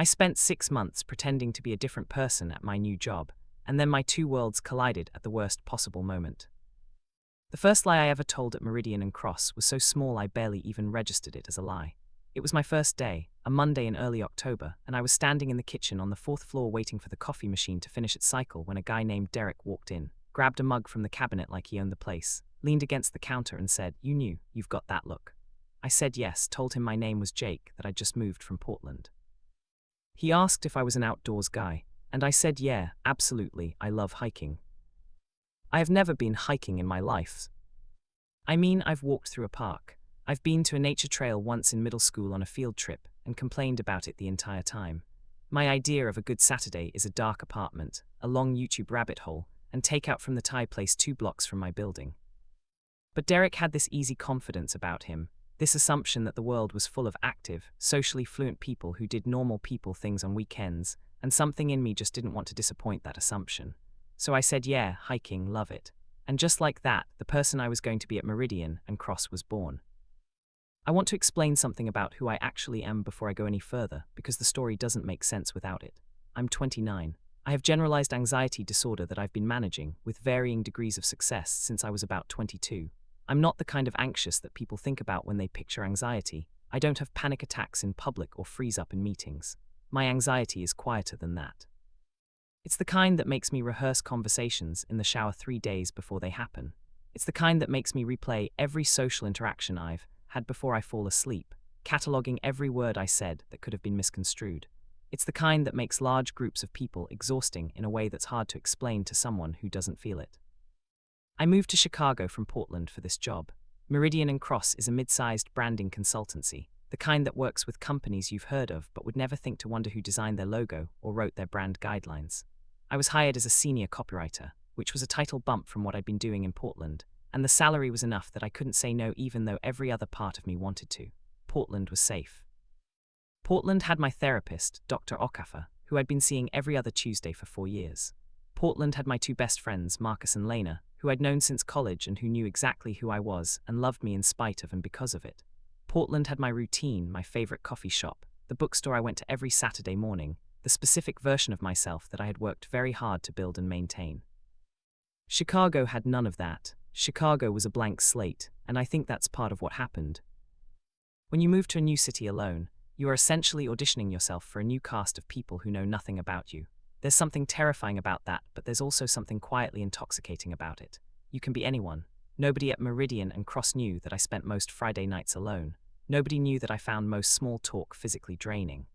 I spent 6 months pretending to be a different person at my new job, and then my two worlds collided at the worst possible moment. The first lie I ever told at Meridian and Cross was so small I barely even registered it as a lie. It was my first day, a Monday in early October, and I was standing in the kitchen on the 4th floor waiting for the coffee machine to finish its cycle when a guy named Derek walked in, grabbed a mug from the cabinet like he owned the place, leaned against the counter and said, "You knew, you've got that look." I said yes, told him my name was Jake, that I'd just moved from Portland. He asked if I was an outdoors guy, and I said yeah, absolutely, I love hiking. I have never been hiking in my life. I mean, I've walked through a park. I've been to a nature trail once in middle school on a field trip and complained about it the entire time. My idea of a good Saturday is a dark apartment, a long YouTube rabbit hole, and takeout from the Thai place 2 blocks from my building. But Derek had this easy confidence about him, this assumption that the world was full of active, socially fluent people who did normal people things on weekends, and something in me just didn't want to disappoint that assumption. So I said yeah, hiking, love it. And just like that, the person I was going to be at Meridian and Cross was born. I want to explain something about who I actually am before I go any further, because the story doesn't make sense without it. I'm 29. I have generalized anxiety disorder that I've been managing, with varying degrees of success, since I was about 22. I'm not the kind of anxious that people think about when they picture anxiety. I don't have panic attacks in public or freeze up in meetings. My anxiety is quieter than that. It's the kind that makes me rehearse conversations in the shower 3 days before they happen. It's the kind that makes me replay every social interaction I've had before I fall asleep, cataloging every word I said that could have been misconstrued. It's the kind that makes large groups of people exhausting in a way that's hard to explain to someone who doesn't feel it. I moved to Chicago from Portland for this job. Meridian and Cross is a mid-sized branding consultancy, the kind that works with companies you've heard of but would never think to wonder who designed their logo or wrote their brand guidelines. I was hired as a senior copywriter, which was a title bump from what I'd been doing in Portland, and the salary was enough that I couldn't say no even though every other part of me wanted to. Portland was safe. Portland had my therapist, Dr. Okafor, who I'd been seeing every other Tuesday for 4 years. Portland had my 2 best friends, Marcus and Lena, who I'd known since college and who knew exactly who I was and loved me in spite of and because of it. Portland had my routine, my favorite coffee shop, the bookstore I went to every Saturday morning, the specific version of myself that I had worked very hard to build and maintain. Chicago had none of that. Chicago was a blank slate, and I think that's part of what happened. When you move to a new city alone, you are essentially auditioning yourself for a new cast of people who know nothing about you. There's something terrifying about that, but there's also something quietly intoxicating about it. You can be anyone. Nobody at Meridian and Cross knew that I spent most Friday nights alone. Nobody knew that I found most small talk physically draining.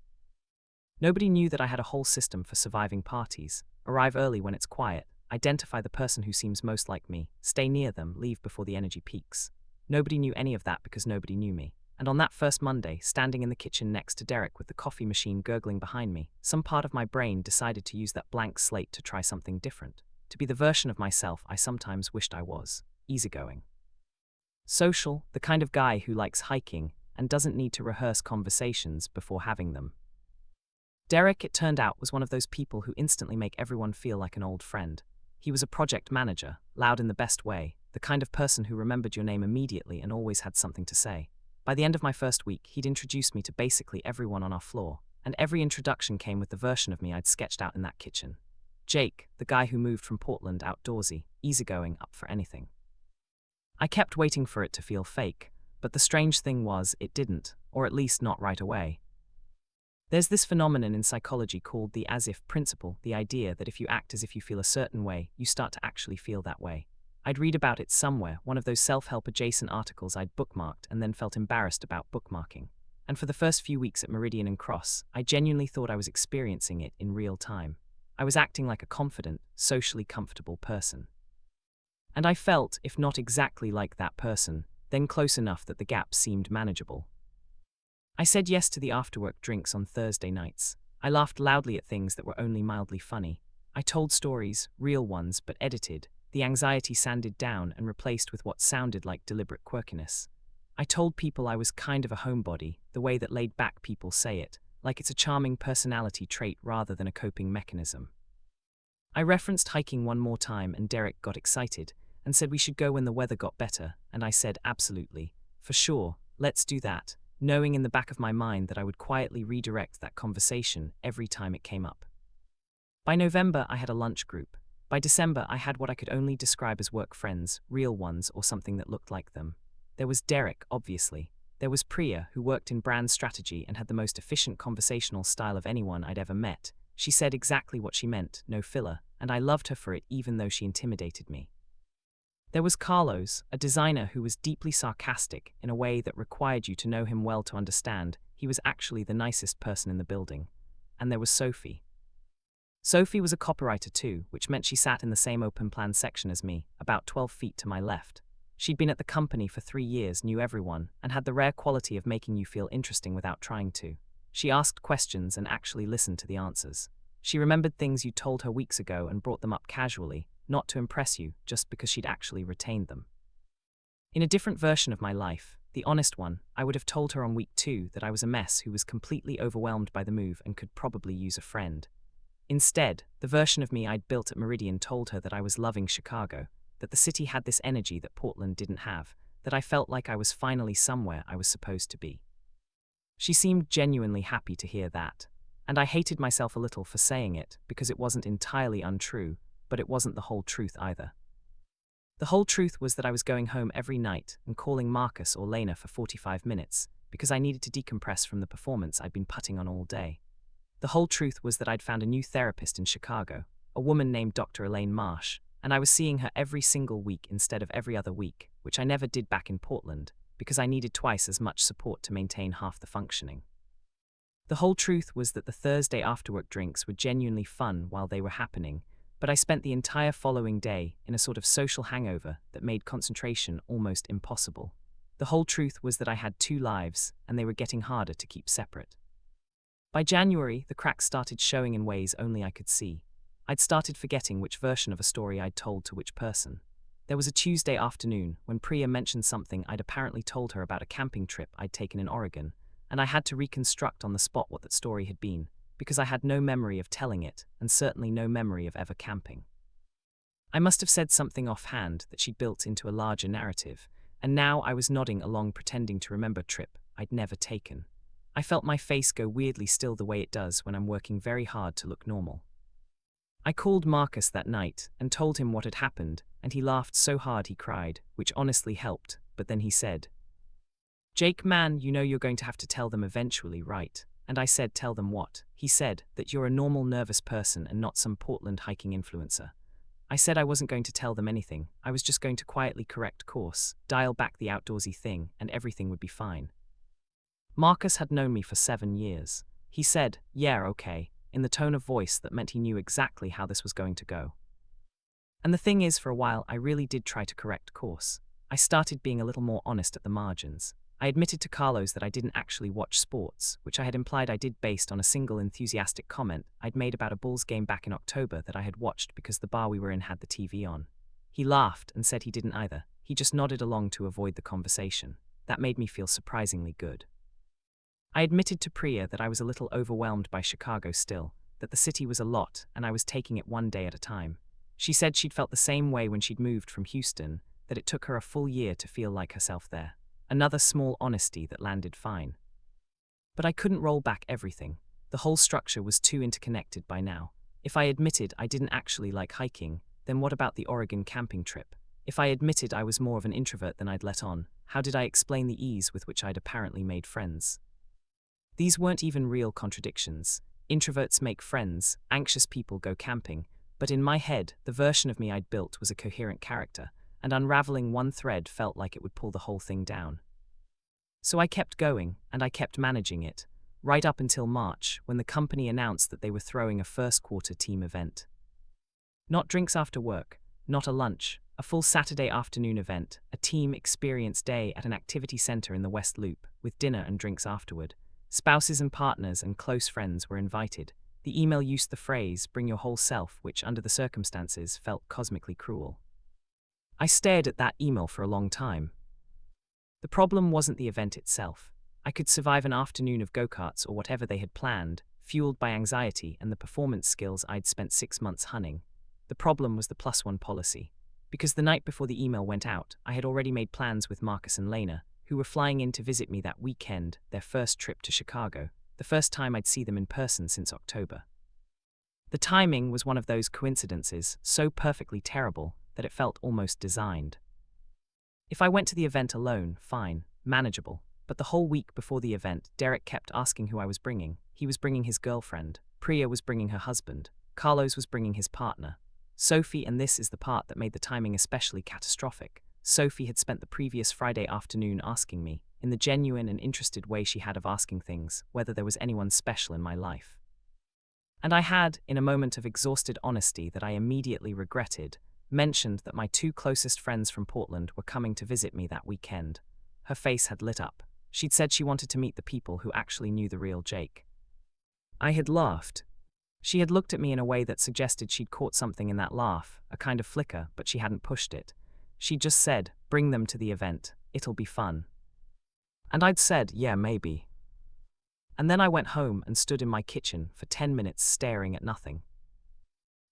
Nobody knew that I had a whole system for surviving parties. Arrive early when it's quiet, identify the person who seems most like me, stay near them, leave before the energy peaks. Nobody knew any of that because nobody knew me. And on that first Monday, standing in the kitchen next to Derek with the coffee machine gurgling behind me, some part of my brain decided to use that blank slate to try something different, to be the version of myself I sometimes wished I was, easygoing. Social, the kind of guy who likes hiking and doesn't need to rehearse conversations before having them. Derek, it turned out, was one of those people who instantly make everyone feel like an old friend. He was a project manager, loud in the best way, the kind of person who remembered your name immediately and always had something to say. By the end of my first week, he'd introduced me to basically everyone on our floor, and every introduction came with the version of me I'd sketched out in that kitchen. Jake, the guy who moved from Portland, outdoorsy, easygoing, up for anything. I kept waiting for it to feel fake, but the strange thing was it didn't, or at least not right away. There's this phenomenon in psychology called the as-if principle, the idea that if you act as if you feel a certain way, you start to actually feel that way. I'd read about it somewhere, one of those self-help adjacent articles I'd bookmarked and then felt embarrassed about bookmarking. And for the first few weeks at Meridian and Cross, I genuinely thought I was experiencing it in real time. I was acting like a confident, socially comfortable person. And I felt, if not exactly like that person, then close enough that the gap seemed manageable. I said yes to the after-work drinks on Thursday nights. I laughed loudly at things that were only mildly funny. I told stories, real ones but edited, the anxiety sanded down and replaced with what sounded like deliberate quirkiness. I told people I was kind of a homebody, the way that laid-back people say it, like it's a charming personality trait rather than a coping mechanism. I referenced hiking one more time and Derek got excited and said we should go when the weather got better, and I said absolutely, for sure, let's do that. knowing in the back of my mind that I would quietly redirect that conversation every time it came up. By November, I had a lunch group. By December, I had what I could only describe as work friends, real ones, or something that looked like them. There was Derek, obviously. There was Priya, who worked in brand strategy and had the most efficient conversational style of anyone I'd ever met. She said exactly what she meant, no filler, and I loved her for it even though she intimidated me. There was Carlos, a designer who was deeply sarcastic in a way that required you to know him well to understand he was actually the nicest person in the building. And there was Sophie. Sophie was a copywriter too, which meant she sat in the same open plan section as me, about 12 feet to my left. She'd been at the company for 3 years, knew everyone, and had the rare quality of making you feel interesting without trying to. She asked questions and actually listened to the answers. She remembered things you told her weeks ago and brought them up casually, not to impress you, just because she'd actually retained them. In a different version of my life, the honest one, I would have told her on week 2 that I was a mess who was completely overwhelmed by the move and could probably use a friend. Instead, the version of me I'd built at Meridian told her that I was loving Chicago, that the city had this energy that Portland didn't have, that I felt like I was finally somewhere I was supposed to be. She seemed genuinely happy to hear that, and I hated myself a little for saying it because it wasn't entirely untrue, but it wasn't the whole truth either. The whole truth was that I was going home every night and calling Marcus or Lena for 45 minutes because I needed to decompress from the performance I'd been putting on all day. The whole truth was that I'd found a new therapist in Chicago, a woman named Dr. Elaine Marsh, and I was seeing her every single week instead of every other week, which I never did back in Portland, because I needed twice as much support to maintain half the functioning. The whole truth was that the Thursday after-work drinks were genuinely fun while they were happening, but I spent the entire following day in a sort of social hangover that made concentration almost impossible. The whole truth was that I had 2 lives, and they were getting harder to keep separate. By January, the cracks started showing in ways only I could see. I'd started forgetting which version of a story I'd told to which person. There was a Tuesday afternoon when Priya mentioned something I'd apparently told her about a camping trip I'd taken in Oregon, and I had to reconstruct on the spot what that story had been, because I had no memory of telling it, and certainly no memory of ever camping. I must have said something offhand that she'd built into a larger narrative, and now I was nodding along pretending to remember a trip I'd never taken. I felt my face go weirdly still the way it does when I'm working very hard to look normal. I called Marcus that night and told him what had happened, and he laughed so hard he cried, which honestly helped, but then he said, "Jake, man, you know you're going to have to tell them eventually, right?" And I said, "Tell them what?" He said, "That you're a normal nervous person and not some Portland hiking influencer." I said I wasn't going to tell them anything, I was just going to quietly correct course, dial back the outdoorsy thing, and everything would be fine. Marcus had known me for 7 years. He said, "Yeah, okay," in the tone of voice that meant he knew exactly how this was going to go. And the thing is, for a while, I really did try to correct course. I started being a little more honest at the margins. I admitted to Carlos that I didn't actually watch sports, which I had implied I did based on a single enthusiastic comment I'd made about a Bulls game back in October that I had watched because the bar we were in had the TV on. He laughed and said he didn't either. He just nodded along to avoid the conversation. That made me feel surprisingly good. I admitted to Priya that I was a little overwhelmed by Chicago still, that the city was a lot and I was taking it one day at a time. She said she'd felt the same way when she'd moved from Houston, that it took her a full year to feel like herself there. Another small honesty that landed fine. But I couldn't roll back everything. The whole structure was too interconnected by now. If I admitted I didn't actually like hiking, then what about the Oregon camping trip? If I admitted I was more of an introvert than I'd let on, how did I explain the ease with which I'd apparently made friends? These weren't even real contradictions. Introverts make friends, anxious people go camping, but in my head, the version of me I'd built was a coherent character, and unraveling one thread felt like it would pull the whole thing down. So I kept going, and I kept managing it, right up until March, when the company announced that they were throwing a first-quarter team event. Not drinks after work, not a lunch, a full Saturday afternoon event, a team experience day at an activity center in the West Loop, with dinner and drinks afterward. Spouses and partners and close friends were invited. The email used the phrase, "bring your whole self," which, under the circumstances, felt cosmically cruel. I stared at that email for a long time. The problem wasn't the event itself. I could survive an afternoon of go-karts or whatever they had planned, fueled by anxiety and the performance skills I'd spent 6 months hunting. The problem was the +1 policy. Because the night before the email went out, I had already made plans with Marcus and Lena, who were flying in to visit me that weekend, their first trip to Chicago, the first time I'd see them in person since October. The timing was one of those coincidences, so perfectly terrible that it felt almost designed. If I went to the event alone, fine, manageable, but the whole week before the event, Derek kept asking who I was bringing. He was bringing his girlfriend, Priya was bringing her husband, Carlos was bringing his partner, Sophie, and this is the part that made the timing especially catastrophic. Sophie had spent the previous Friday afternoon asking me, in the genuine and interested way she had of asking things, whether there was anyone special in my life. And I had, in a moment of exhausted honesty that I immediately regretted, mentioned that my two closest friends from Portland were coming to visit me that weekend. Her face had lit up. She'd said she wanted to meet the people who actually knew the real Jake. I had laughed. She had looked at me in a way that suggested she'd caught something in that laugh, a kind of flicker, but she hadn't pushed it. She'd just said, "Bring them to the event. It'll be fun." And I'd said, "Yeah, maybe." And then I went home and stood in my kitchen for 10 minutes staring at nothing.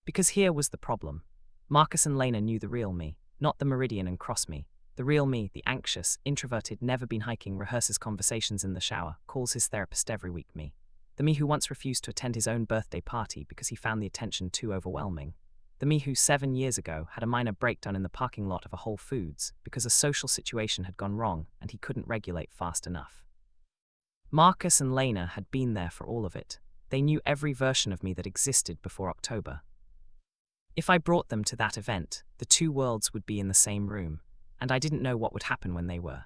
Because here was the problem. Marcus and Lena knew the real me, not the Meridian and Cross me. The real me, the anxious, introverted, never been hiking, rehearses conversations in the shower, calls his therapist every week me. The me who once refused to attend his own birthday party because he found the attention too overwhelming. The me who 7 years ago had a minor breakdown in the parking lot of a Whole Foods because a social situation had gone wrong and he couldn't regulate fast enough. Marcus and Lena had been there for all of it. They knew every version of me that existed before October. If I brought them to that event, the two worlds would be in the same room, and I didn't know what would happen when they were.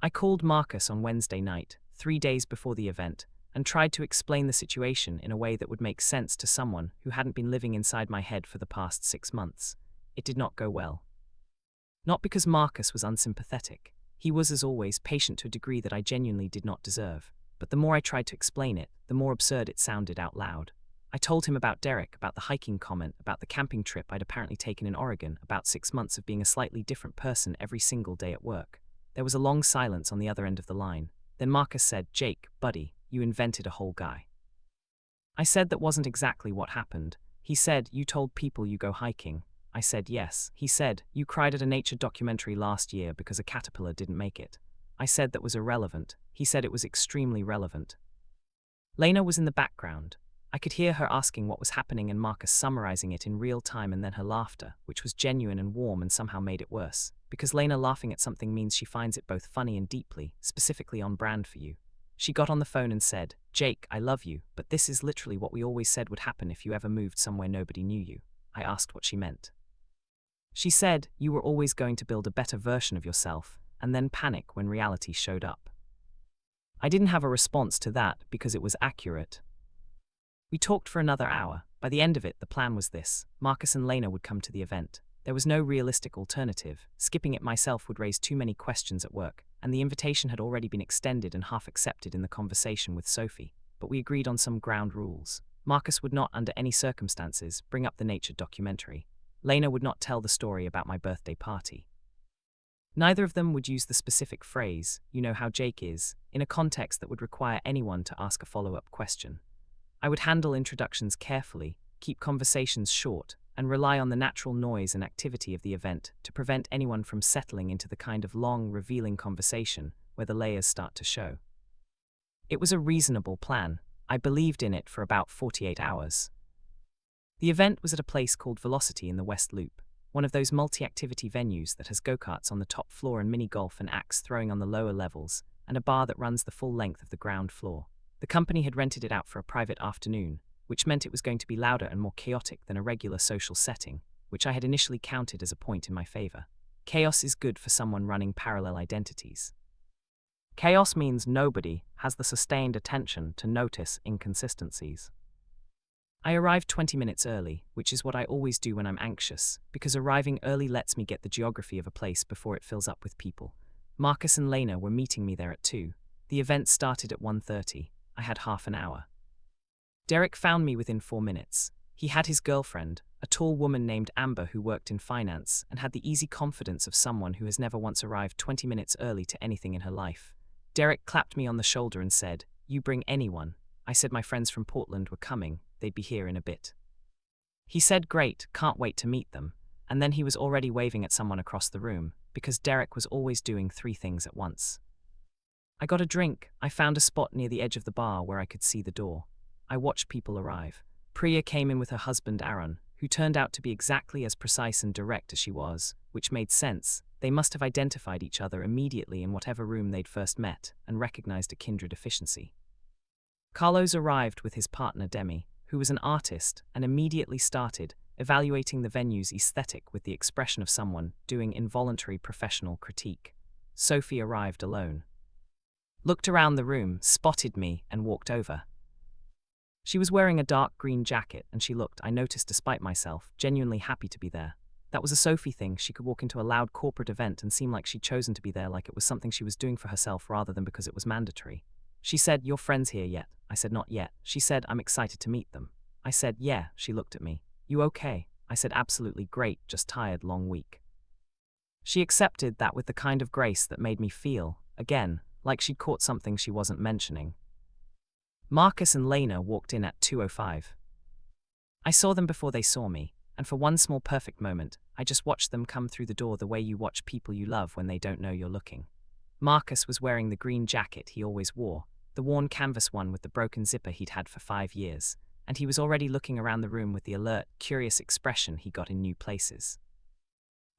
I called Marcus on Wednesday night, 3 days before the event, and tried to explain the situation in a way that would make sense to someone who hadn't been living inside my head for the past 6 months. It did not go well. Not because Marcus was unsympathetic. He was, as always, patient to a degree that I genuinely did not deserve, but the more I tried to explain it, the more absurd it sounded out loud. I told him about Derek, about the hiking comment, about the camping trip I'd apparently taken in Oregon, about 6 months of being a slightly different person every single day at work. There was a long silence on the other end of the line. Then Marcus said, "Jake, buddy, you invented a whole guy." I said that wasn't exactly what happened. He said, "You told people you go hiking." I said yes. He said, "You cried at a nature documentary last year because a caterpillar didn't make it." I said that was irrelevant. He said it was extremely relevant. Lena was in the background. I could hear her asking what was happening and Marcus summarizing it in real time, and then her laughter, which was genuine and warm and somehow made it worse. Because Lena laughing at something means she finds it both funny and deeply, specifically on brand for you. She got on the phone and said, "Jake, I love you, but this is literally what we always said would happen if you ever moved somewhere nobody knew you." I asked what she meant. She said, "You were always going to build a better version of yourself, and then panic when reality showed up." I didn't have a response to that because it was accurate. We talked for another hour. By the end of it, the plan was this. Marcus and Lena would come to the event. There was no realistic alternative. Skipping it myself would raise too many questions at work, and the invitation had already been extended and half accepted in the conversation with Sophie. But we agreed on some ground rules. Marcus would not, under any circumstances, bring up the nature documentary. Lena would not tell the story about my birthday party. Neither of them would use the specific phrase, "You know how Jake is," in a context that would require anyone to ask a follow-up question. I would handle introductions carefully, keep conversations short, and rely on the natural noise and activity of the event to prevent anyone from settling into the kind of long, revealing conversation where the layers start to show. It was a reasonable plan. I believed in it for about 48 hours. The event was at a place called Velocity in the West Loop, one of those multi-activity venues that has go-karts on the top floor and mini-golf and axe throwing on the lower levels, and a bar that runs the full length of the ground floor. The company had rented it out for a private afternoon, which meant it was going to be louder and more chaotic than a regular social setting, which I had initially counted as a point in my favor. Chaos is good for someone running parallel identities. Chaos means nobody has the sustained attention to notice inconsistencies. I arrived 20 minutes early, which is what I always do when I'm anxious, because arriving early lets me get the geography of a place before it fills up with people. Marcus and Lena were meeting me there at 2. The event started at 1:30. I had half an hour. Derek found me within 4 minutes. He had his girlfriend, a tall woman named Amber who worked in finance and had the easy confidence of someone who has never once arrived 20 minutes early to anything in her life. Derek clapped me on the shoulder and said, "You bring anyone." I said my friends from Portland were coming, they'd be here in a bit. He said, "Great, can't wait to meet them." and then he was already waving at someone across the room, because Derek was always doing 3 things at once. I got a drink. I found a spot near the edge of the bar where I could see the door. I watched people arrive. Priya came in with her husband Aaron, who turned out to be exactly as precise and direct as she was, which made sense. They must have identified each other immediately in whatever room they'd first met, and recognized a kindred efficiency. Carlos arrived with his partner Demi, who was an artist, and immediately started evaluating the venue's aesthetic with the expression of someone doing involuntary professional critique. Sophie arrived alone. Looked around the room, spotted me, and walked over. She was wearing a dark green jacket, and she looked, I noticed despite myself, genuinely happy to be there. That was a Sophie thing. She could walk into a loud corporate event and seem like she'd chosen to be there, like it was something she was doing for herself rather than because it was mandatory. She said, "Your friends here yet?" I said, "Not yet." She said, "I'm excited to meet them." I said, "Yeah." She looked at me. "You okay?" I said, "Absolutely great, just tired, long week." She accepted that with the kind of grace that made me feel, again, like she'd caught something she wasn't mentioning. Marcus and Lena walked in at 2:05. I saw them before they saw me, and for one small perfect moment, I just watched them come through the door the way you watch people you love when they don't know you're looking. Marcus was wearing the green jacket he always wore, the worn canvas one with the broken zipper he'd had for 5 years, and he was already looking around the room with the alert, curious expression he got in new places.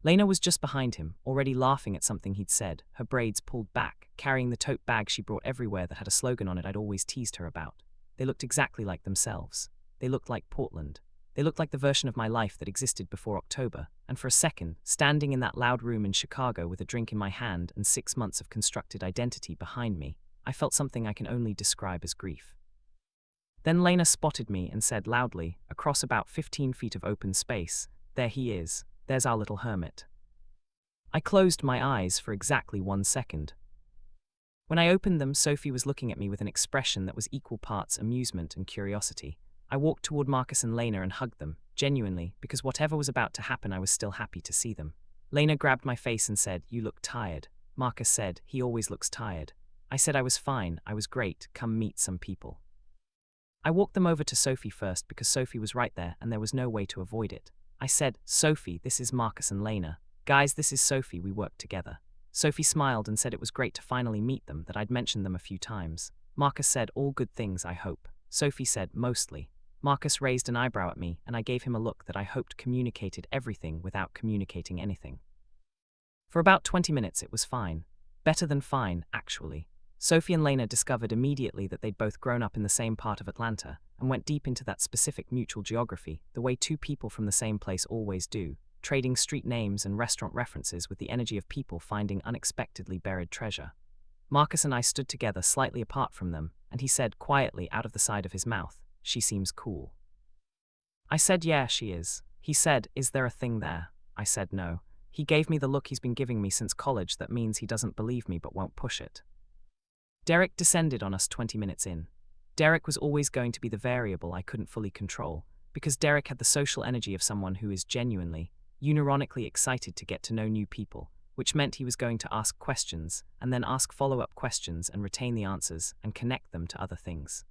Lena was just behind him, already laughing at something he'd said, her braids pulled back, carrying the tote bag she brought everywhere that had a slogan on it I'd always teased her about. They looked exactly like themselves. They looked like Portland. They looked like the version of my life that existed before October, and for a second, standing in that loud room in Chicago with a drink in my hand and 6 months of constructed identity behind me, I felt something I can only describe as grief. Then Lena spotted me and said loudly, across about 15 feet of open space, "There he is. There's our little hermit." I closed my eyes for exactly 1 second. When I opened them, Sophie was looking at me with an expression that was equal parts amusement and curiosity. I walked toward Marcus and Lena and hugged them, genuinely, because whatever was about to happen, I was still happy to see them. Lena grabbed my face and said, "You look tired." Marcus said, "He always looks tired." I said I was fine, I was great, come meet some people. I walked them over to Sophie first because Sophie was right there and there was no way to avoid it. I said, "Sophie, this is Marcus and Lena. Guys, this is Sophie, we work together." Sophie smiled and said it was great to finally meet them, that I'd mentioned them a few times. Marcus said, "All good things, I hope." Sophie said, "Mostly." Marcus raised an eyebrow at me, and I gave him a look that I hoped communicated everything without communicating anything. For about 20 minutes it was fine. Better than fine, actually. Sophie and Lena discovered immediately that they'd both grown up in the same part of Atlanta, and went deep into that specific mutual geography, the way two people from the same place always do, trading street names and restaurant references with the energy of people finding unexpectedly buried treasure. Marcus and I stood together slightly apart from them, and he said quietly out of the side of his mouth, "She seems cool." I said, "Yeah, she is." He said, "Is there a thing there?" I said no. He gave me the look he's been giving me since college that means he doesn't believe me but won't push it. Derek descended on us 20 minutes in. Derek was always going to be the variable I couldn't fully control, because Derek had the social energy of someone who is genuinely, unironically excited to get to know new people, which meant he was going to ask questions, and then ask follow-up questions and retain the answers and connect them to other things.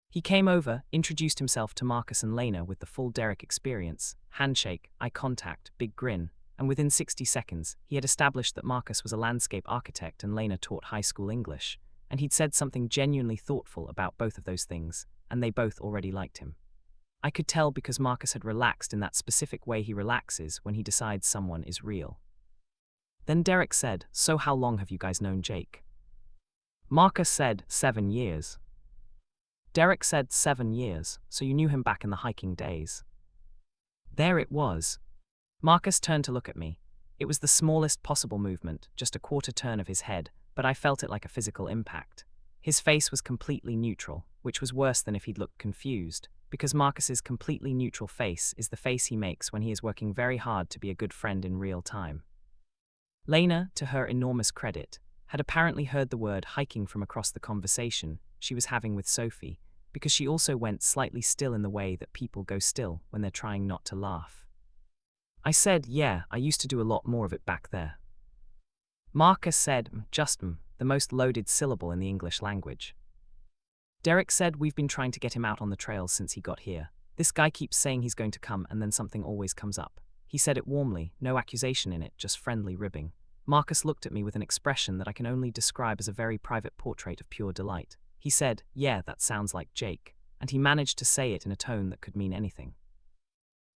He came over, introduced himself to Marcus and Lena with the full Derek experience, handshake, eye contact, big grin, and within 60 seconds, he had established that Marcus was a landscape architect and Lena taught high school English, and he'd said something genuinely thoughtful about both of those things, and they both already liked him. I could tell because Marcus had relaxed in that specific way he relaxes when he decides someone is real. Then Derek said, "So how long have you guys known Jake?" Marcus said, 7 years. Derek said, 7 years, so you knew him back in the hiking days. There it was. Marcus turned to look at me. It was the smallest possible movement, just a quarter turn of his head, but I felt it like a physical impact. His face was completely neutral, which was worse than if he'd looked confused, because Marcus's completely neutral face is the face he makes when he is working very hard to be a good friend in real time. Lena, to her enormous credit, had apparently heard the word hiking from across the conversation she was having with Sophie, because she also went slightly still in the way that people go still when they're trying not to laugh. I said, "Yeah, I used to do a lot more of it back there." Marcus said, "Just the most loaded syllable in the English language." Derek said, "We've been trying to get him out on the trails since he got here. This guy keeps saying he's going to come and then something always comes up. He said it warmly, no accusation in it, just friendly ribbing. Marcus looked at me with an expression that I can only describe as a very private portrait of pure delight. He said, "Yeah, that sounds like Jake," and he managed to say it in a tone that could mean anything.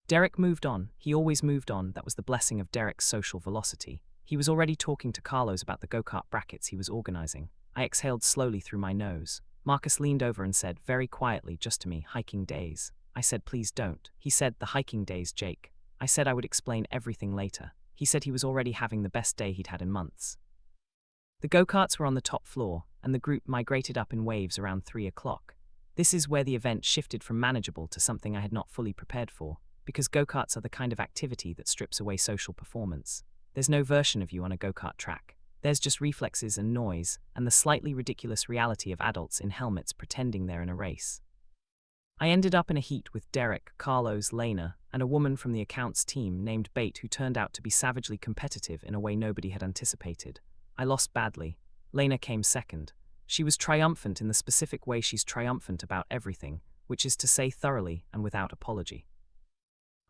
Derek moved on. He always moved on. That was the blessing of Derek's social velocity. He was already talking to Carlos about the go-kart brackets he was organizing. I exhaled slowly through my nose. Marcus leaned over and said, very quietly, just to me, "Hiking days." I said, "Please don't." He said, "The hiking days, Jake." I said I would explain everything later. He said he was already having the best day he'd had in months. The go-karts were on the top floor, and the group migrated up in waves around 3 o'clock. This is where the event shifted from manageable to something I had not fully prepared for, because go-karts are the kind of activity that strips away social performance. There's no version of you on a go-kart track. There's just reflexes and noise, and the slightly ridiculous reality of adults in helmets pretending they're in a race. I ended up in a heat with Derek, Carlos, Lena, and a woman from the accounts team named Bate who turned out to be savagely competitive in a way nobody had anticipated. I lost badly. Lena came second. She was triumphant in the specific way she's triumphant about everything, which is to say thoroughly and without apology.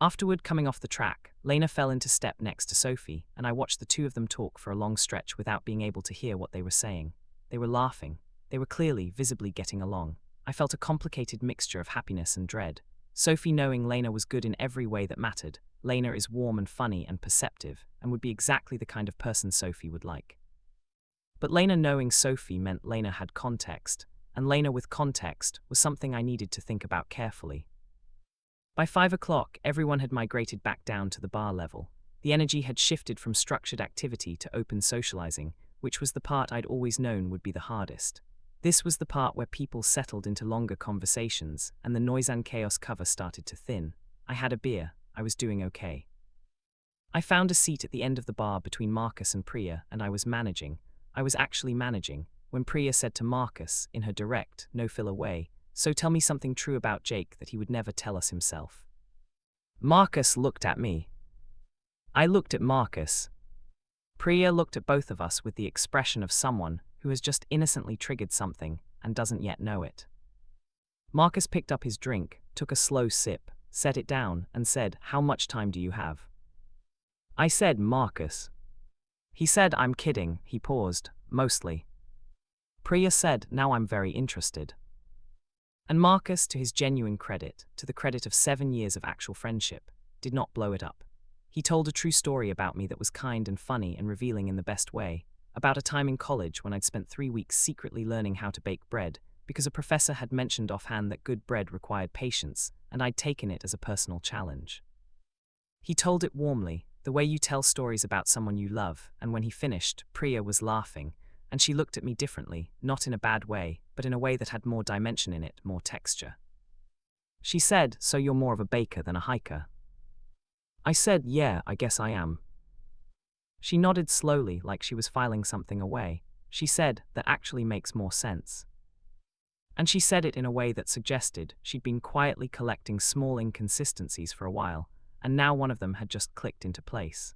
Afterward, coming off the track, Lena fell into step next to Sophie, and I watched the two of them talk for a long stretch without being able to hear what they were saying. They were laughing. They were clearly, visibly getting along. I felt a complicated mixture of happiness and dread. Sophie knowing Lena was good in every way that mattered. Lena is warm and funny and perceptive, and would be exactly the kind of person Sophie would like. But Lena knowing Sophie meant Lena had context, and Lena with context was something I needed to think about carefully. By 5 o'clock, everyone had migrated back down to the bar level. The energy had shifted from structured activity to open socializing, which was the part I'd always known would be the hardest. This was the part where people settled into longer conversations, and the noise and chaos cover started to thin. I had a beer. I was doing okay. I found a seat at the end of the bar between Marcus and Priya, and I was managing. I was actually managing, when Priya said to Marcus, in her direct, no-filler way, "So tell me something true about Jake that he would never tell us himself." Marcus looked at me. I looked at Marcus. Priya looked at both of us with the expression of someone who has just innocently triggered something and doesn't yet know it. Marcus picked up his drink, took a slow sip, set it down, and said, "How much time do you have?" I said, "Marcus." He said, "I'm kidding." He paused, "Mostly." Priya said, "Now I'm very interested." And Marcus, to his genuine credit, to the credit of 7 years of actual friendship, did not blow it up. He told a true story about me that was kind and funny and revealing in the best way, about a time in college when I'd spent 3 weeks secretly learning how to bake bread, because a professor had mentioned offhand that good bread required patience, and I'd taken it as a personal challenge. He told it warmly, the way you tell stories about someone you love, and when he finished, Priya was laughing, and she looked at me differently, not in a bad way, but in a way that had more dimension in it, more texture. She said, "So you're more of a baker than a hiker?" I said, "Yeah, I guess I am." She nodded slowly, like she was filing something away. She said, "That actually makes more sense." And she said it in a way that suggested she'd been quietly collecting small inconsistencies for a while, and now one of them had just clicked into place.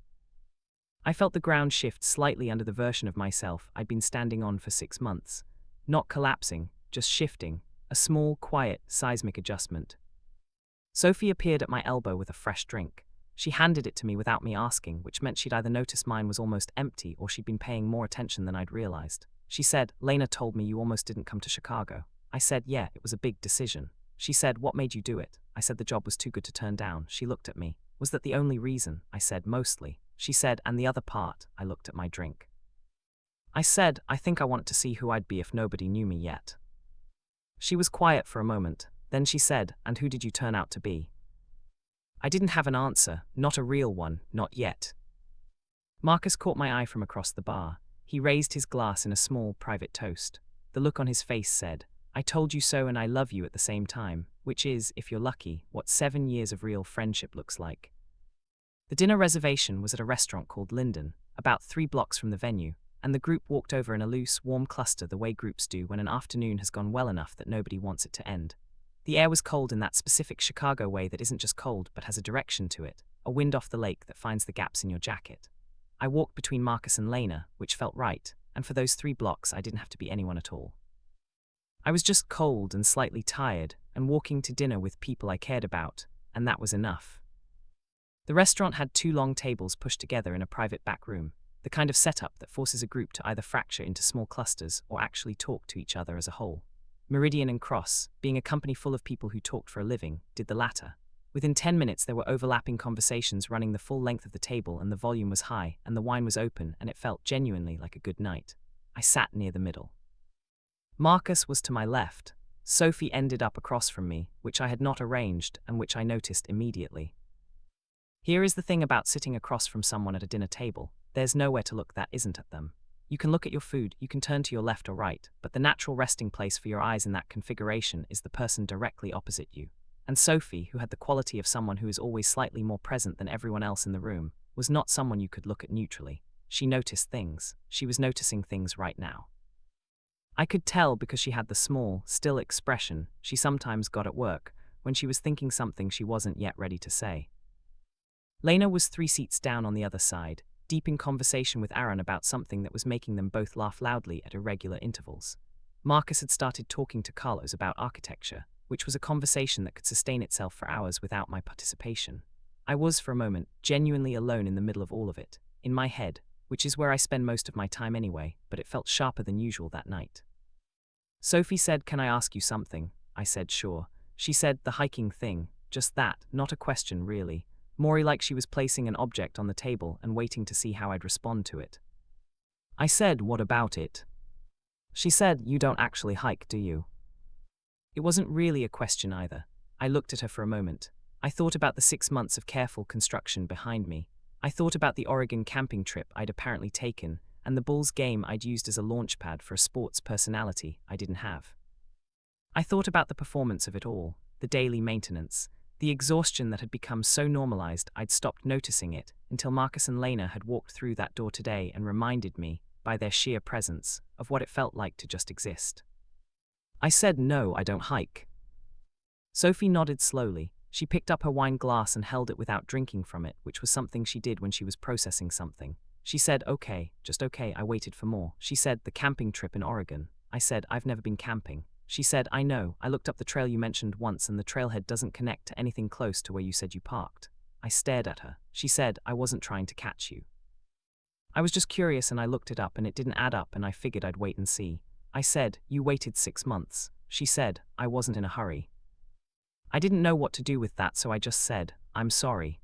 I felt the ground shift slightly under the version of myself I'd been standing on for 6 months. Not collapsing, just shifting, a small, quiet, seismic adjustment. Sophie appeared at my elbow with a fresh drink. She handed it to me without me asking, which meant she'd either noticed mine was almost empty or she'd been paying more attention than I'd realized. She said, "Lena told me you almost didn't come to Chicago." I said, "Yeah, it was a big decision." She said, "What made you do it?" I said the job was too good to turn down. She looked at me. "Was that the only reason?" I said, "Mostly." She said, "And the other part?" I looked at my drink. I said, "I think I wanted to see who I'd be if nobody knew me yet." She was quiet for a moment. Then she said, "And who did you turn out to be?" I didn't have an answer, not a real one, not yet. Marcus caught my eye from across the bar. He raised his glass in a small, private toast. The look on his face said, "I told you so and I love you at the same time," which is, if you're lucky, what 7 years of real friendship looks like. The dinner reservation was at a restaurant called Linden, about 3 blocks from the venue, and the group walked over in a loose, warm cluster the way groups do when an afternoon has gone well enough that nobody wants it to end. The air was cold in that specific Chicago way that isn't just cold but has a direction to it, a wind off the lake that finds the gaps in your jacket. I walked between Marcus and Lena, which felt right, and for those 3 blocks I didn't have to be anyone at all. I was just cold and slightly tired, and walking to dinner with people I cared about, and that was enough. The restaurant had 2 long tables pushed together in a private back room, the kind of setup that forces a group to either fracture into small clusters or actually talk to each other as a whole. Meridian and Cross, being a company full of people who talked for a living, did the latter. Within 10 minutes there were overlapping conversations running the full length of the table, and the volume was high, and the wine was open, and it felt genuinely like a good night. I sat near the middle. Marcus was to my left. Sophie ended up across from me, which I had not arranged and which I noticed immediately. Here is the thing about sitting across from someone at a dinner table. There's nowhere to look that isn't at them. You can look at your food, you can turn to your left or right, but the natural resting place for your eyes in that configuration is the person directly opposite you. And Sophie, who had the quality of someone who is always slightly more present than everyone else in the room, was not someone you could look at neutrally. She noticed things. She was noticing things right now. I could tell because she had the small, still expression she sometimes got at work when she was thinking something she wasn't yet ready to say. Lena was 3 seats down on the other side, deep in conversation with Aaron about something that was making them both laugh loudly at irregular intervals. Marcus had started talking to Carlos about architecture, which was a conversation that could sustain itself for hours without my participation. I was, for a moment, genuinely alone in the middle of all of it, in my head, which is where I spend most of my time anyway, but it felt sharper than usual that night. Sophie said, "Can I ask you something?" I said, "Sure." She said, "The hiking thing," just that, not a question really, more like she was placing an object on the table and waiting to see how I'd respond to it. I said, "What about it?" She said, "You don't actually hike, do you?" It wasn't really a question either. I looked at her for a moment. I thought about the 6 months of careful construction behind me. I thought about the Oregon camping trip I'd apparently taken, and the Bulls game I'd used as a launchpad for a sports personality I didn't have. I thought about the performance of it all, the daily maintenance, the exhaustion that had become so normalized I'd stopped noticing it until Marcus and Lena had walked through that door today and reminded me, by their sheer presence, of what it felt like to just exist. I said, "No, I don't hike." Sophie nodded slowly. She picked up her wine glass and held it without drinking from it, which was something she did when she was processing something. She said, "Okay, just okay." I waited for more. She said, "The camping trip in Oregon." I said, "I've never been camping." She said, "I know. I looked up the trail you mentioned once and the trailhead doesn't connect to anything close to where you said you parked." I stared at her. She said, "I wasn't trying to catch you. I was just curious and I looked it up and it didn't add up and I figured I'd wait and see." I said, "You waited 6 months." She said, "I wasn't in a hurry." I didn't know what to do with that, so I just said, "I'm sorry."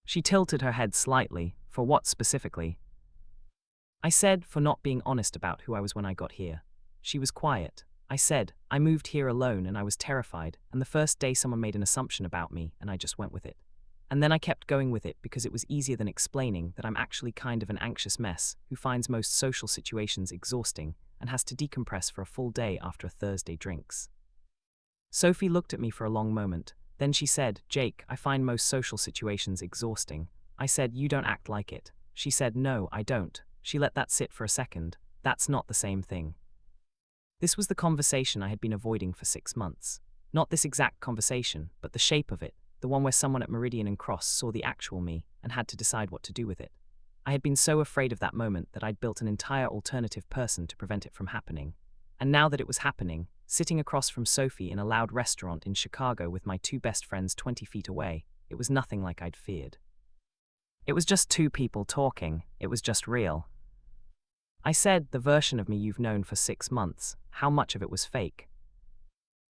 She tilted her head slightly. "For what specifically?" I said, "For not being honest about who I was when I got here." She was quiet. I said, "I moved here alone and I was terrified, and the first day someone made an assumption about me and I just went with it. And then I kept going with it because it was easier than explaining that I'm actually kind of an anxious mess who finds most social situations exhausting and has to decompress for a full day after a Thursday drinks." Sophie looked at me for a long moment. Then she said, "Jake, I find most social situations exhausting." I said, "You don't act like it." She said, "No, I don't." She let that sit for a second. "That's not the same thing." This was the conversation I had been avoiding for 6 months. Not this exact conversation, but the shape of it, the one where someone at Meridian and Cross saw the actual me and had to decide what to do with it. I had been so afraid of that moment that I'd built an entire alternative person to prevent it from happening. And now that it was happening, sitting across from Sophie in a loud restaurant in Chicago with my 2 best friends 20 feet away, it was nothing like I'd feared. It was just 2 people talking. It was just real. I said, "The version of me you've known for 6 months, how much of it was fake?"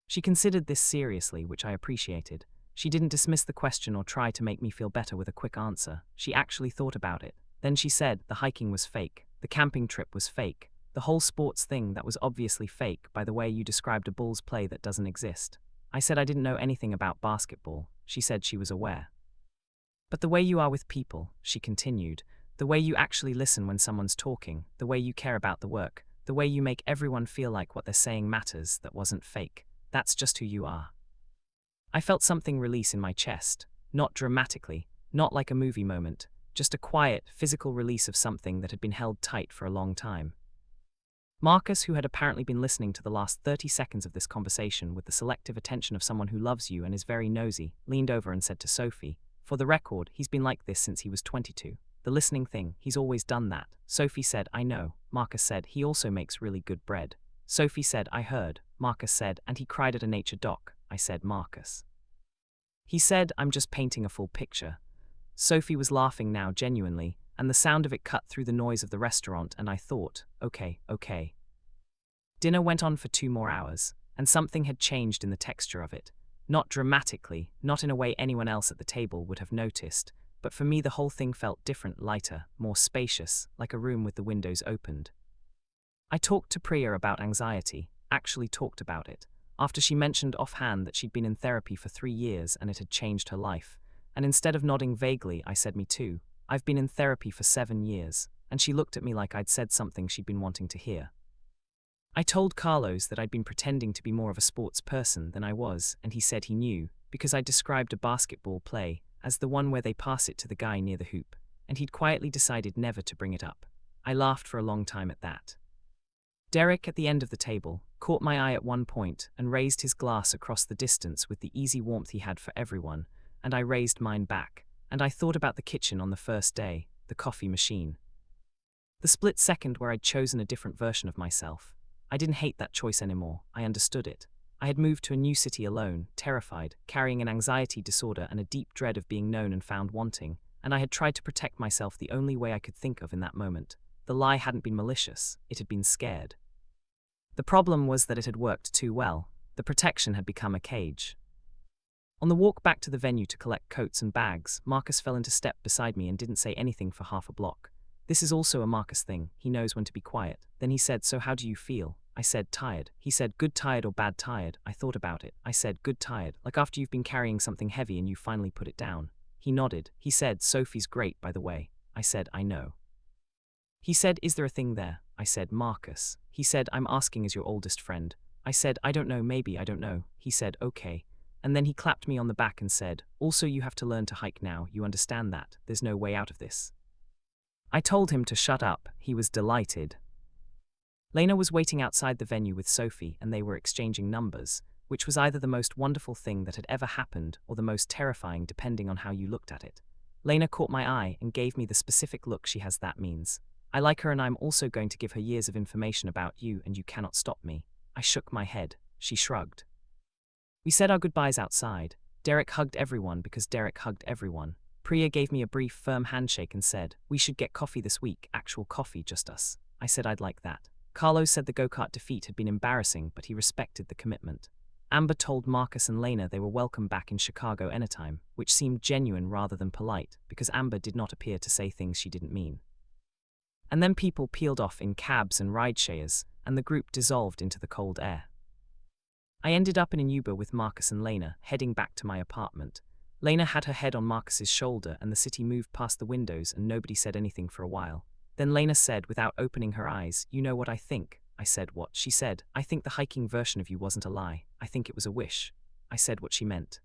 She considered this seriously, which I appreciated. She didn't dismiss the question or try to make me feel better with a quick answer. She actually thought about it. Then she said, "The hiking was fake. The camping trip was fake. The whole sports thing, that was obviously fake by the way you described a Bulls play that doesn't exist." I said I didn't know anything about basketball. She said she was aware. "But the way you are with people," she continued, "the way you actually listen when someone's talking, the way you care about the work, the way you make everyone feel like what they're saying matters, that wasn't fake. That's just who you are." I felt something release in my chest, not dramatically, not like a movie moment, just a quiet, physical release of something that had been held tight for a long time. Marcus, who had apparently been listening to the last 30 seconds of this conversation with the selective attention of someone who loves you and is very nosy, leaned over and said to Sophie, "For the record, he's been like this since he was 22. The listening thing, he's always done that." Sophie said, "I know." Marcus said, "He also makes really good bread." Sophie said, "I heard." Marcus said, "And he cried at a nature doc." I said, "Marcus." He said, "I'm just painting a full picture." Sophie was laughing now genuinely, and the sound of it cut through the noise of the restaurant, and I thought, okay. Dinner went on for 2 more hours, and something had changed in the texture of it. Not dramatically, not in a way anyone else at the table would have noticed, but for me the whole thing felt different, lighter, more spacious, like a room with the windows opened. I talked to Priya about anxiety, actually talked about it, after she mentioned offhand that she'd been in therapy for 3 years and it had changed her life, and instead of nodding vaguely, I said, me too. I've been in therapy for 7 years, and she looked at me like I'd said something she'd been wanting to hear. I told Carlos that I'd been pretending to be more of a sports person than I was, and he said he knew, because I described a basketball play as the one where they pass it to the guy near the hoop, and he'd quietly decided never to bring it up. I laughed for a long time at that. Derek, at the end of the table, caught my eye at one point and raised his glass across the distance with the easy warmth he had for everyone, and I raised mine back, and I thought about the kitchen on the first day, the coffee machine. The split second where I'd chosen a different version of myself. I didn't hate that choice anymore, I understood it. I had moved to a new city alone, terrified, carrying an anxiety disorder and a deep dread of being known and found wanting, and I had tried to protect myself the only way I could think of in that moment. The lie hadn't been malicious, it had been scared. The problem was that it had worked too well. The protection had become a cage. On the walk back to the venue to collect coats and bags, Marcus fell into step beside me and didn't say anything for half a block. This is also a Marcus thing, he knows when to be quiet. Then he said, "So how do you feel?" I said, "Tired." He said, "Good tired or bad tired?" I thought about it. I said, "Good tired, like after you've been carrying something heavy and you finally put it down." He nodded. He said, "Sophie's great, by the way." I said, "I know." He said, "Is there a thing there?" I said, "Marcus." He said, "I'm asking as your oldest friend." I said, "I don't know, maybe, I don't know." He said, "Okay." And then he clapped me on the back and said, "Also you have to learn to hike now, you understand that, there's no way out of this." I told him to shut up. He was delighted. Lena was waiting outside the venue with Sophie and they were exchanging numbers, which was either the most wonderful thing that had ever happened or the most terrifying depending on how you looked at it. Lena caught my eye and gave me the specific look she has. That means, "I like her and I'm also going to give her years of information about you and you cannot stop me." I shook my head. She shrugged. We said our goodbyes outside. Derek hugged everyone because Derek hugged everyone. Priya gave me a brief, firm handshake and said, "We should get coffee this week, actual coffee, just us." I said I'd like that. Carlos said the go-kart defeat had been embarrassing, but he respected the commitment. Amber told Marcus and Lena they were welcome back in Chicago anytime, which seemed genuine rather than polite, because Amber did not appear to say things she didn't mean. And then people peeled off in cabs and rideshares, and the group dissolved into the cold air. I ended up in an Uber with Marcus and Lena, heading back to my apartment. Lena had her head on Marcus's shoulder and the city moved past the windows and nobody said anything for a while. Then Lena said, without opening her eyes, "You know what I think?" I said, "What?" She said, "I think the hiking version of you wasn't a lie. I think it was a wish." I said what she meant.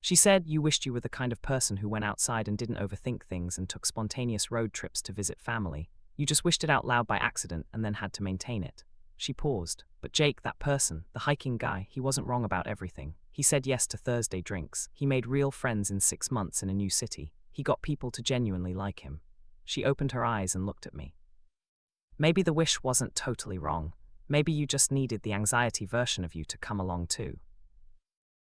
She said, "You wished you were the kind of person who went outside and didn't overthink things and took spontaneous road trips to visit family. You just wished it out loud by accident and then had to maintain it." She paused. "But Jake, that person, the hiking guy, he wasn't wrong about everything. He said yes to Thursday drinks. He made real friends in 6 months in a new city. He got people to genuinely like him." She opened her eyes and looked at me. "Maybe the wish wasn't totally wrong. Maybe you just needed the anxiety version of you to come along too."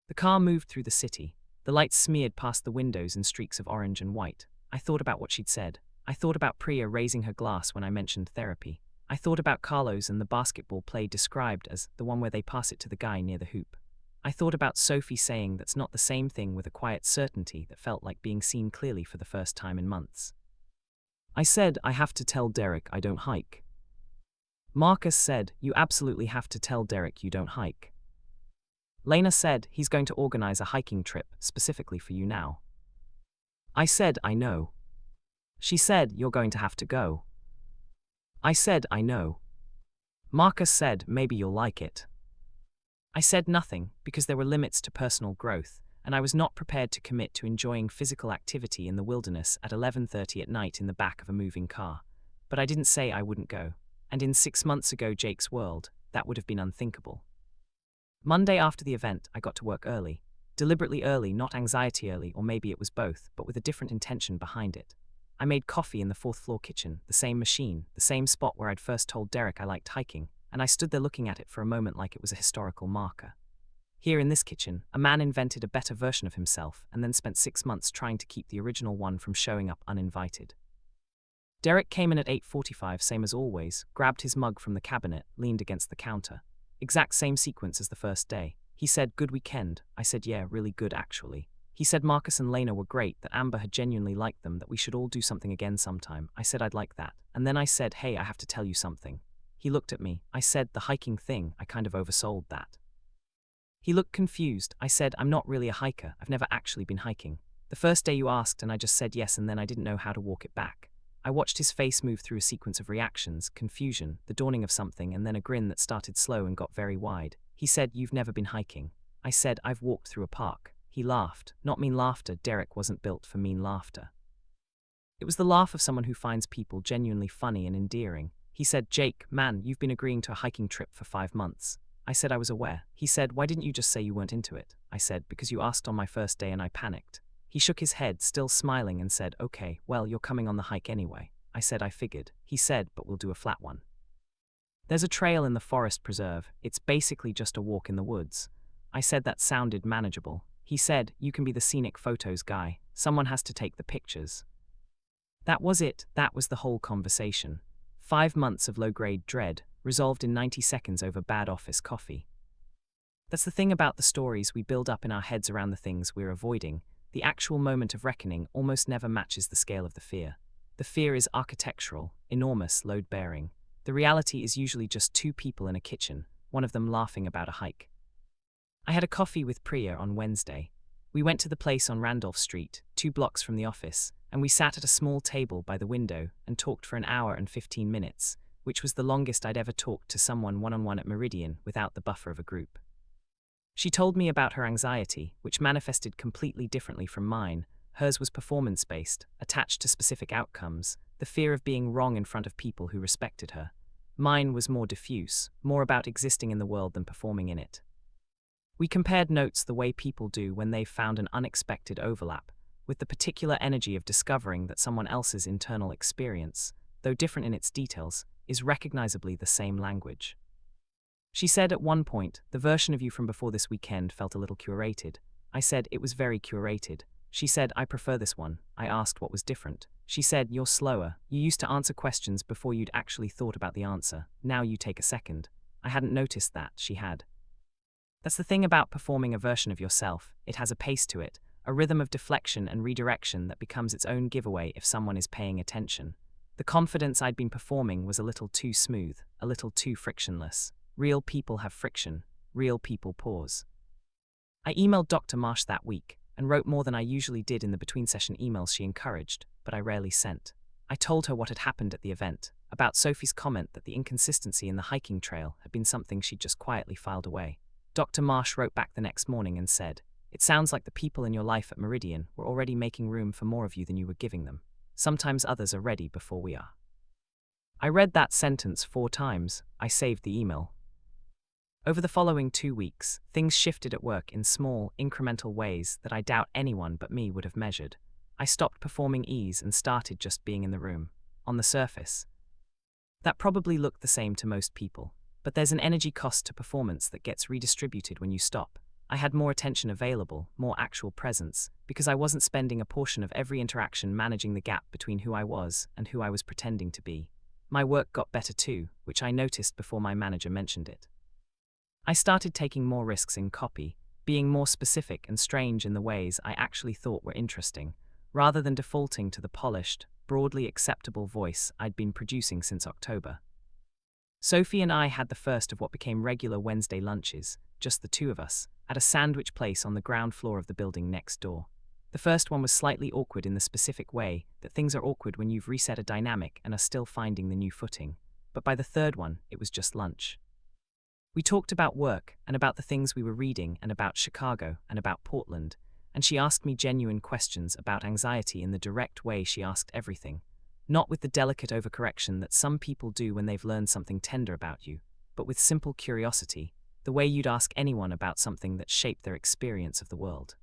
The car moved through the city. The lights smeared past the windows in streaks of orange and white. I thought about what she'd said. I thought about Priya raising her glass when I mentioned therapy. I thought about Carlos and the basketball play described as the one where they pass it to the guy near the hoop. I thought about Sophie saying that's not the same thing with a quiet certainty that felt like being seen clearly for the first time in months. I said, "I have to tell Derek I don't hike." Marcus said, "You absolutely have to tell Derek you don't hike." Lena said, "He's going to organize a hiking trip specifically for you now." I said, "I know." She said, "You're going to have to go." I said, "I know." Marcus said, "Maybe you'll like it." I said nothing because there were limits to personal growth, and I was not prepared to commit to enjoying physical activity in the wilderness at 11:30 at night in the back of a moving car. But I didn't say I wouldn't go. And in 6 months ago Jake's world, that would have been unthinkable. Monday after the event, I got to work early. Deliberately early, not anxiety early, or maybe it was both, but with a different intention behind it. I made coffee in the 4th floor kitchen, the same machine, the same spot where I'd first told Derek I liked hiking, and I stood there looking at it for a moment like it was a historical marker. Here in this kitchen, a man invented a better version of himself and then spent 6 months trying to keep the original one from showing up uninvited. Derek came in at 8:45, same as always, grabbed his mug from the cabinet, leaned against the counter. Exact same sequence as the first day. He said, "Good weekend." I said, "Yeah, really good actually." He said Marcus and Lena were great, that Amber had genuinely liked them, that we should all do something again sometime. I said I'd like that. And then I said, "Hey, I have to tell you something." He looked at me. I said, "The hiking thing, I kind of oversold that." He looked confused. I said, "I'm not really a hiker. I've never actually been hiking. The first day you asked and I just said yes, and then I didn't know how to walk it back." I watched his face move through a sequence of reactions, confusion, the dawning of something, and then a grin that started slow and got very wide. He said, "You've never been hiking." I said, "I've walked through a park." He laughed. Not mean laughter. Derek wasn't built for mean laughter. It was the laugh of someone who finds people genuinely funny and endearing. He said, "Jake, man, you've been agreeing to a hiking trip for 5 months." I said I was aware. He said, "Why didn't you just say you weren't into it?" I said, "Because you asked on my first day and I panicked." He shook his head, still smiling, and said, "Okay, well, you're coming on the hike anyway." I said, "I figured." He said, "But we'll do a flat one. There's a trail in the forest preserve. It's basically just a walk in the woods." I said that sounded manageable. He said, "You can be the scenic photos guy. Someone has to take the pictures." That was it. That was the whole conversation. 5 months of low-grade dread, resolved in 90 seconds over bad office coffee. That's the thing about the stories we build up in our heads around the things we're avoiding. The actual moment of reckoning almost never matches the scale of the fear. The fear is architectural, enormous, load-bearing. The reality is usually just 2 people in a kitchen, one of them laughing about a hike. I had a coffee with Priya on Wednesday. We went to the place on Randolph Street, 2 blocks from the office, and we sat at a small table by the window and talked for an hour and 15 minutes, which was the longest I'd ever talked to someone one-on-one at Meridian without the buffer of a group. She told me about her anxiety, which manifested completely differently from mine. Hers was performance-based, attached to specific outcomes, the fear of being wrong in front of people who respected her. Mine was more diffuse, more about existing in the world than performing in it. We compared notes the way people do when they've found an unexpected overlap, with the particular energy of discovering that someone else's internal experience, though different in its details, is recognizably the same language. She said at one point, "The version of you from before this weekend felt a little curated." I said, "It was very curated." She said, "I prefer this one." I asked what was different. She said, "You're slower. You used to answer questions before you'd actually thought about the answer. Now you take a second." I hadn't noticed that she had. That's the thing about performing a version of yourself. It has a pace to it, a rhythm of deflection and redirection that becomes its own giveaway if someone is paying attention. The confidence I'd been performing was a little too smooth, a little too frictionless. Real people have friction. Real people pause. I emailed Dr. Marsh that week, and wrote more than I usually did in the between-session emails she encouraged, but I rarely sent. I told her what had happened at the event, about Sophie's comment that the inconsistency in the hiking trail had been something she'd just quietly filed away. Dr. Marsh wrote back the next morning and said, "It sounds like the people in your life at Meridian were already making room for more of you than you were giving them. Sometimes others are ready before we are." I read that sentence 4 times. I saved the email. Over the following 2 weeks, things shifted at work in small, incremental ways that I doubt anyone but me would have measured. I stopped performing ease and started just being in the room. On the surface, that probably looked the same to most people, but there's an energy cost to performance that gets redistributed when you stop. I had more attention available, more actual presence, because I wasn't spending a portion of every interaction managing the gap between who I was and who I was pretending to be. My work got better too, which I noticed before my manager mentioned it. I started taking more risks in copy, being more specific and strange in the ways I actually thought were interesting, rather than defaulting to the polished, broadly acceptable voice I'd been producing since October. Sophie and I had the first of what became regular Wednesday lunches, just the 2 of us, at a sandwich place on the ground floor of the building next door. The first one was slightly awkward in the specific way that things are awkward when you've reset a dynamic and are still finding the new footing, but by the third one, it was just lunch. We talked about work, and about the things we were reading, and about Chicago, and about Portland, and she asked me genuine questions about anxiety in the direct way she asked everything, not with the delicate overcorrection that some people do when they've learned something tender about you, but with simple curiosity, the way you'd ask anyone about something that shaped their experience of the world.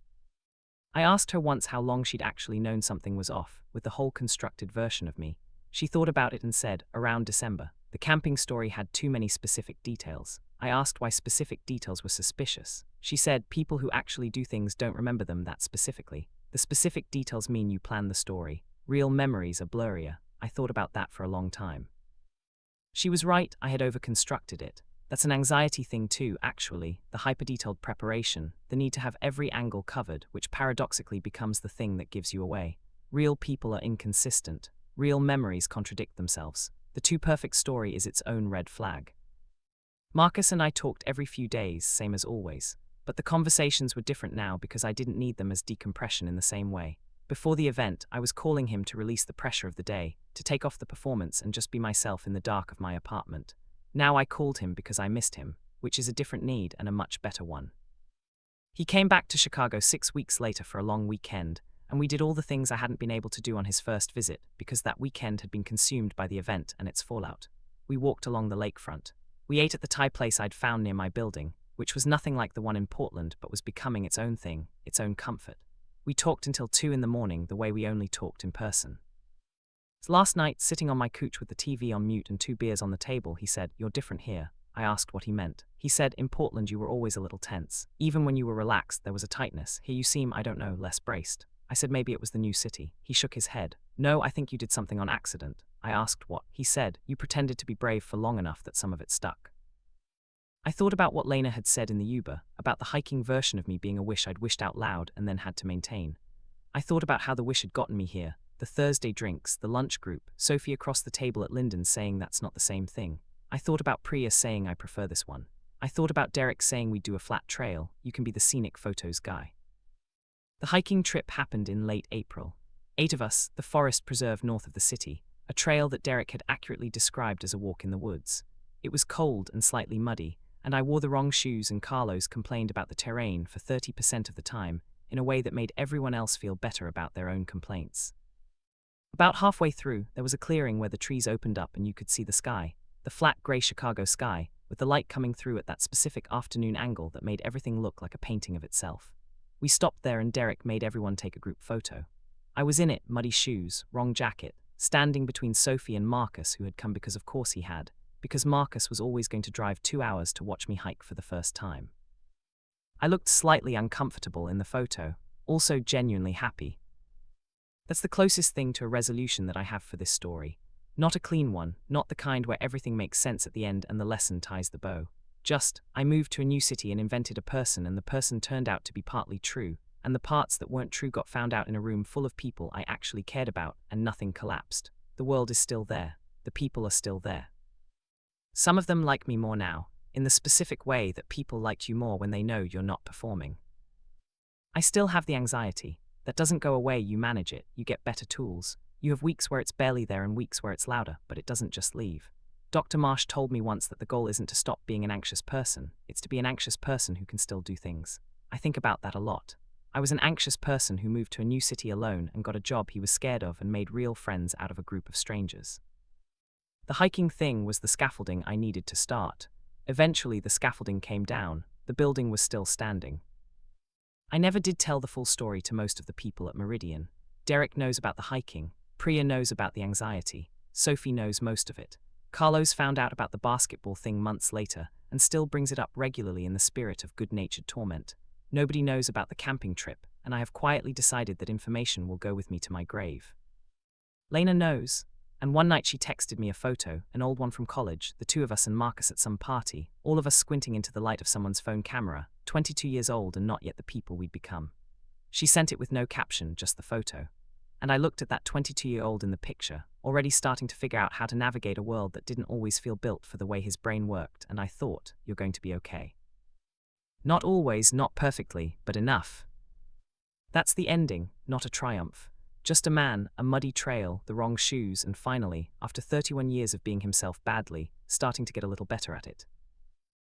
I asked her once how long she'd actually known something was off with the whole constructed version of me. She thought about it and said, around December. The camping story had too many specific details. I asked why specific details were suspicious. She said people who actually do things don't remember them that specifically. The specific details mean you plan the story. Real memories are blurrier. I thought about that for a long time. She was right, I had overconstructed it. That's an anxiety thing too, actually, the hyper-detailed preparation, the need to have every angle covered, which paradoxically becomes the thing that gives you away. Real people are inconsistent. Real memories contradict themselves. The too perfect story is its own red flag. Marcus and I talked every few days, same as always. But the conversations were different now because I didn't need them as decompression in the same way. Before the event, I was calling him to release the pressure of the day, to take off the performance and just be myself in the dark of my apartment. Now I called him because I missed him, which is a different need and a much better one. He came back to Chicago 6 weeks later for a long weekend, and we did all the things I hadn't been able to do on his first visit because that weekend had been consumed by the event and its fallout. We walked along the lakefront. We ate at the Thai place I'd found near my building, which was nothing like the one in Portland but was becoming its own thing, its own comfort. We talked until 2 in the morning the way we only talked in person. Last night, sitting on my couch with the TV on mute and 2 beers on the table, he said, "You're different here." I asked what he meant. He said, "In Portland you were always a little tense. Even when you were relaxed, there was a tightness. Here you seem, I don't know, less braced." I said maybe it was the new city. He shook his head. "No, I think you did something on accident." I asked what. He said, "You pretended to be brave for long enough that some of it stuck." I thought about what Lena had said in the Uber, about the hiking version of me being a wish I'd wished out loud and then had to maintain. I thought about how the wish had gotten me here, the Thursday drinks, the lunch group, Sophie across the table at Lyndon saying that's not the same thing. I thought about Priya saying I prefer this one. I thought about Derek saying we'd do a flat trail, you can be the scenic photos guy. The hiking trip happened in late April. 8 of us, the forest preserve north of the city, a trail that Derek had accurately described as a walk in the woods. It was cold and slightly muddy, and I wore the wrong shoes and Carlos complained about the terrain for 30% of the time, in a way that made everyone else feel better about their own complaints. About halfway through, there was a clearing where the trees opened up and you could see the sky, the flat grey Chicago sky, with the light coming through at that specific afternoon angle that made everything look like a painting of itself. We stopped there and Derek made everyone take a group photo. I was in it, muddy shoes, wrong jacket, standing between Sophie and Marcus, who had come because of course he had, because Marcus was always going to drive 2 hours to watch me hike for the first time. I looked slightly uncomfortable in the photo, also genuinely happy. That's the closest thing to a resolution that I have for this story. Not a clean one, not the kind where everything makes sense at the end and the lesson ties the bow. Just, I moved to a new city and invented a person and the person turned out to be partly true, and the parts that weren't true got found out in a room full of people I actually cared about and nothing collapsed. The world is still there. The people are still there. Some of them like me more now, in the specific way that people liked you more when they know you're not performing. I still have the anxiety. That doesn't go away, you manage it, you get better tools. You have weeks where it's barely there and weeks where it's louder, but it doesn't just leave. Dr. Marsh told me once that the goal isn't to stop being an anxious person, it's to be an anxious person who can still do things. I think about that a lot. I was an anxious person who moved to a new city alone and got a job he was scared of and made real friends out of a group of strangers. The hiking thing was the scaffolding I needed to start. Eventually the scaffolding came down, the building was still standing. I never did tell the full story to most of the people at Meridian. Derek knows about the hiking, Priya knows about the anxiety, Sophie knows most of it. Carlos found out about the basketball thing months later and still brings it up regularly in the spirit of good-natured torment. Nobody knows about the camping trip, and I have quietly decided that information will go with me to my grave. Lena knows, and one night she texted me a photo, an old one from college, the 2 of us and Marcus at some party, all of us squinting into the light of someone's phone camera, 22 years old and not yet the people we'd become. She sent it with no caption, just the photo. And I looked at that 22-year-old in the picture, already starting to figure out how to navigate a world that didn't always feel built for the way his brain worked, and I thought, you're going to be okay. Not always, not perfectly, but enough. That's the ending, not a triumph. Just a man, a muddy trail, the wrong shoes, and finally, after 31 years of being himself badly, starting to get a little better at it.